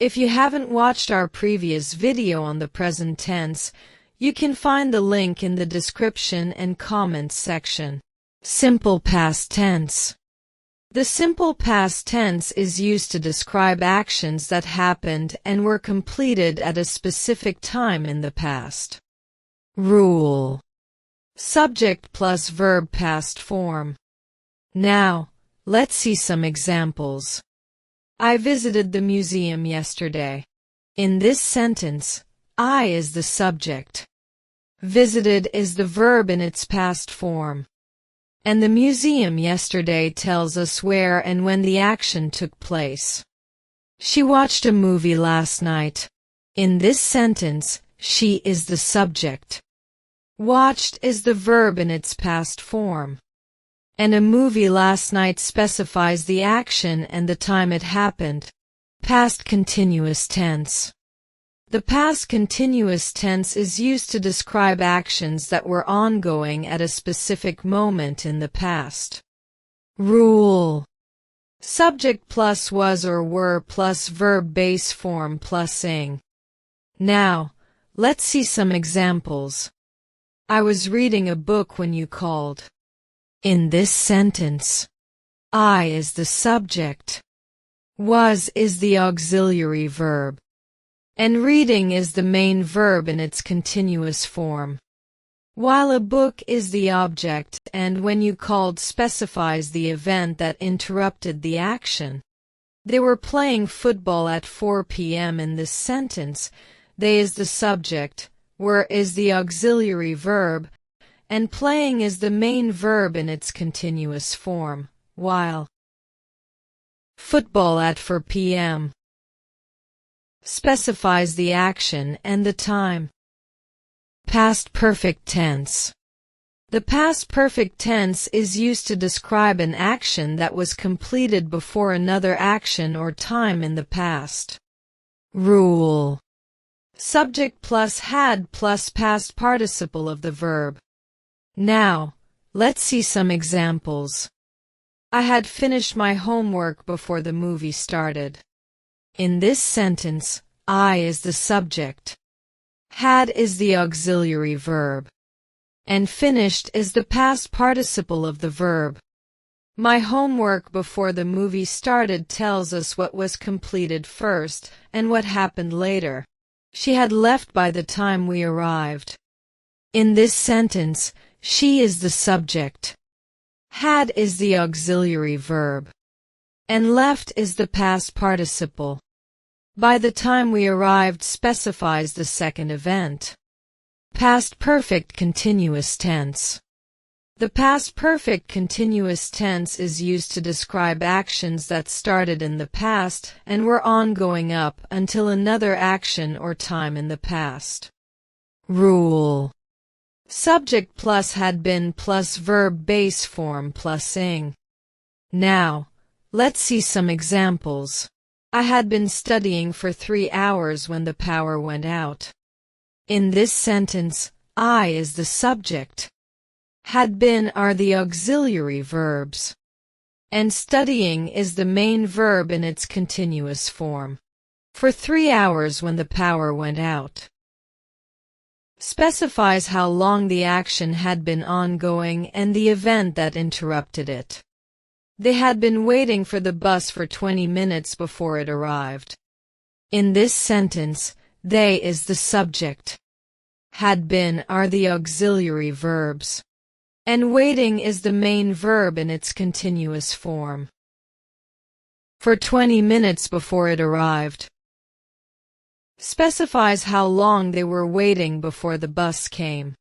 If you haven't watched our previous video on the present tense, you can find the link in the description and comments section. Simple past tense. The simple past tense is used to describe actions that happened and were completed at a specific time in the past. Rule. Subject plus verb past form. Now, let's see some examples. I visited the museum yesterday. In this sentence, I is the subject. Visited is the verb in its past form. And the museum yesterday tells us where and when the action took place. She watched a movie last night. In this sentence, she is the subject. Watched is the verb in its past form. And a movie last night specifies the action and the time it happened. Past continuous tense. The past continuous tense is used to describe actions that were ongoing at a specific moment in the past. Rule. Subject plus was or were plus verb base form plus ing. Now, let's see some examples. I was reading a book when you called. In this sentence, I is the subject. Was is the auxiliary verb. And reading is the main verb in its continuous form. While a book is the object and when you called specifies the event that interrupted the action. They were playing football at 4 p.m. In this sentence, they is the subject, were is the auxiliary verb, and playing is the main verb in its continuous form, while football at 4 p.m. specifies the action and the time. Past perfect tense. The past perfect tense is used to describe an action that was completed before another action or time in the past. Rule. Subject plus had plus past participle of the verb. Now, let's see some examples. I had finished my homework before the movie started. In this sentence, I is the subject. Had is the auxiliary verb. And finished is the past participle of the verb. My homework before the movie started tells us what was completed first and what happened later. She had left by the time we arrived. In this sentence, she is the subject. Had is the auxiliary verb. And left is the past participle. By the time we arrived specifies the second event. Past perfect continuous tense. The past perfect continuous tense is used to describe actions that started in the past and were ongoing up until another action or time in the past. Rule. Subject plus had been plus verb base form plus ing. Now, let's see some examples. I had been studying for 3 hours when the power went out. In this sentence, I is the subject. Had been are the auxiliary verbs. And studying is the main verb in its continuous form. For 3 hours when the power went out. Specifies how long the action had been ongoing and the event that interrupted it. They had been waiting for the bus for 20 minutes before it arrived. In this sentence, they is the subject. Had been are the auxiliary verbs. And waiting is the main verb in its continuous form. For 20 minutes before it arrived. Specifies how long they were waiting before the bus came.